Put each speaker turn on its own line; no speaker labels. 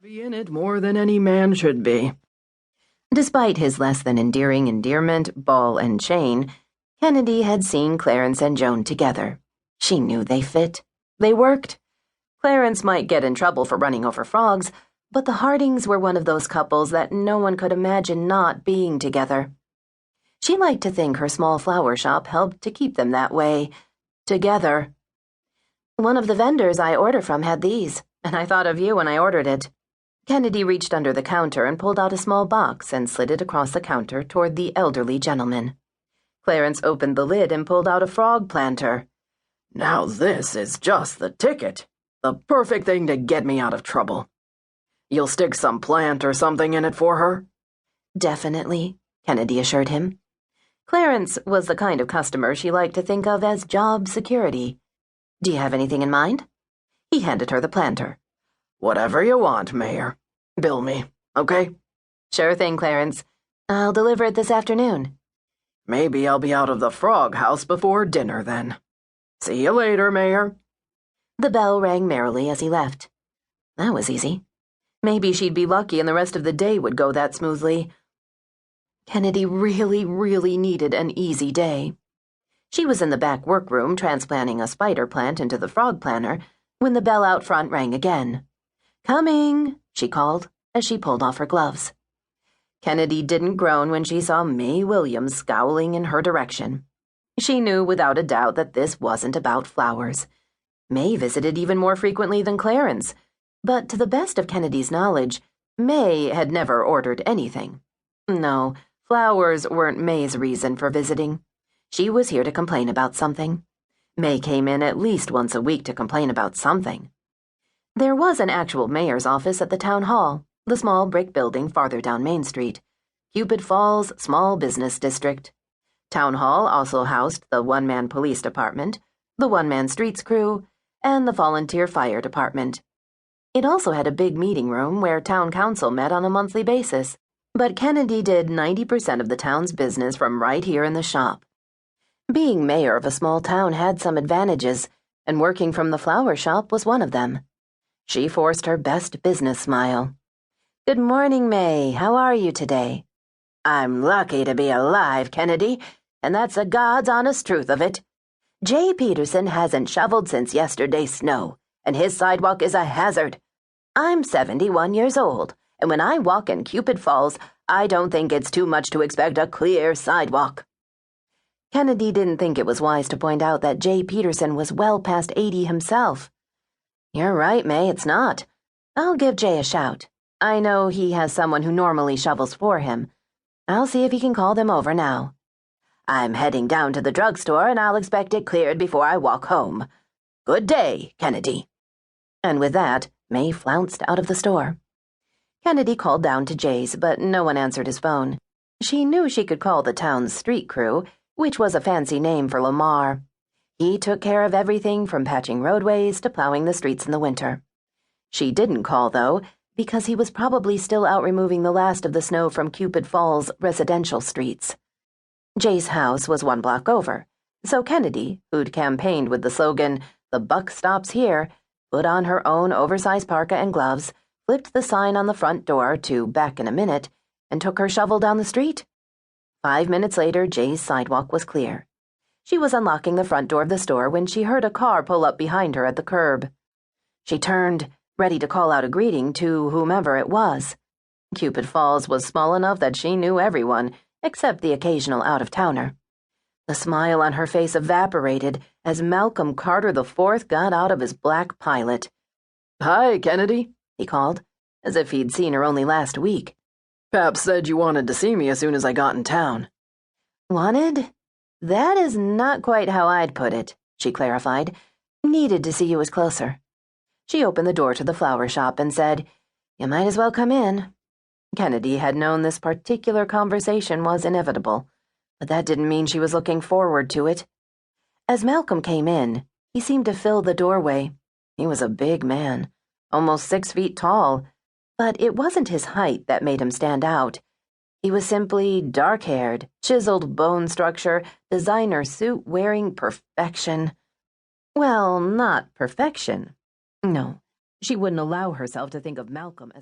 Be in it more than any man should be.
Despite his less than endearing endearment, ball and chain, Kennedy had seen Clarence and Joan together. She knew they fit. They worked. Clarence might get in trouble for running over frogs, but the Hardings were one of those couples that no one could imagine not being together. She liked to think her small flower shop helped to keep them that way, together. "One of the vendors I order from had these, and I thought of you when I ordered it." Kennedy reached under the counter and pulled out a small box and slid it across the counter toward the elderly gentleman. Clarence opened the lid and pulled out a frog planter.
Now this is just the ticket. The perfect thing to get me out of trouble. You'll stick some plant or something in it for her?
"Definitely," Kennedy assured him. Clarence was the kind of customer she liked to think of as job security. "Do you have anything in mind?" He handed her the planter.
"Whatever you want, Mayor. Bill me, okay?"
"Sure thing, Clarence. I'll deliver it this afternoon."
"Maybe I'll be out of the frog house before dinner, then. See you later, Mayor."
The bell rang merrily as he left. That was easy. Maybe she'd be lucky and the rest of the day would go that smoothly. Kennedy really needed an easy day. She was in the back workroom transplanting a spider plant into the frog planter when the bell out front rang again. "Coming," she called as she pulled off her gloves. Kennedy didn't groan when she saw May Williams scowling in her direction. She knew without a doubt that this wasn't about flowers. May visited even more frequently than Clarence, but to the best of Kennedy's knowledge, May had never ordered anything. No, flowers weren't May's reason for visiting. She was here to complain about something. May came in at least once a week to complain about something. There was an actual mayor's office at the town hall, the small brick building farther down Main Street, Cupid Falls Small Business District. Town hall also housed the one-man police department, the one-man streets crew, and the volunteer fire department. It also had a big meeting room where town council met on a monthly basis, but Kennedy did 90% of the town's business from right here in the shop. Being mayor of a small town had some advantages, and working from the flower shop was one of them. She forced her best business smile. "Good morning, May. How are you today?" "I'm lucky to be alive, Kennedy, and that's the God's honest truth of it. Jay Peterson hasn't shoveled since yesterday's snow, and his sidewalk is a hazard. I'm 71 years old, and when I walk in Cupid Falls, I don't think it's too much to expect a clear sidewalk." Kennedy didn't think it was wise to point out that Jay Peterson was well past 80 himself. "You're right, May, it's not. I'll give Jay a shout. I know he has someone who normally shovels for him. I'll see if he can call them over now. I'm heading down to the drugstore, and I'll expect it cleared before I walk home. Good day, Kennedy." And with that, May flounced out of the store. Kennedy called down to Jay's, but no one answered his phone. She knew she could call the town's street crew, which was a fancy name for Lamar. He took care of everything from patching roadways to plowing the streets in the winter. She didn't call, though, because he was probably still out removing the last of the snow from Cupid Falls' residential streets. Jay's house was 1 block over, so Kennedy, who'd campaigned with the slogan, "The buck stops here," put on her own oversized parka and gloves, flipped the sign on the front door to "back in a minute," and took her shovel down the street. 5 minutes later, Jay's sidewalk was clear. She was unlocking the front door of the store when she heard a car pull up behind her at the curb. She turned, ready to call out a greeting to whomever it was. Cupid Falls was small enough that she knew everyone, except the occasional out-of-towner. The smile on her face evaporated as Malcolm Carter IV got out of his black Pilot.
"Hi, Kennedy,"
he called, as if he'd seen her only last week.
"Pap said you wanted to see me as soon as I got in town."
"Wanted? That is not quite how I'd put it," she clarified. "Needed to see you as closer." She opened the door to the flower shop and said, "You might as well come in." Kennedy had known this particular conversation was inevitable, but that didn't mean she was looking forward to it. As Malcolm came in, he seemed to fill the doorway. He was a big man, almost 6 feet tall, but it wasn't his height that made him stand out. He was simply dark-haired, chiseled bone structure, designer suit wearing perfection. Well, not perfection. No, she wouldn't allow herself to think of Malcolm as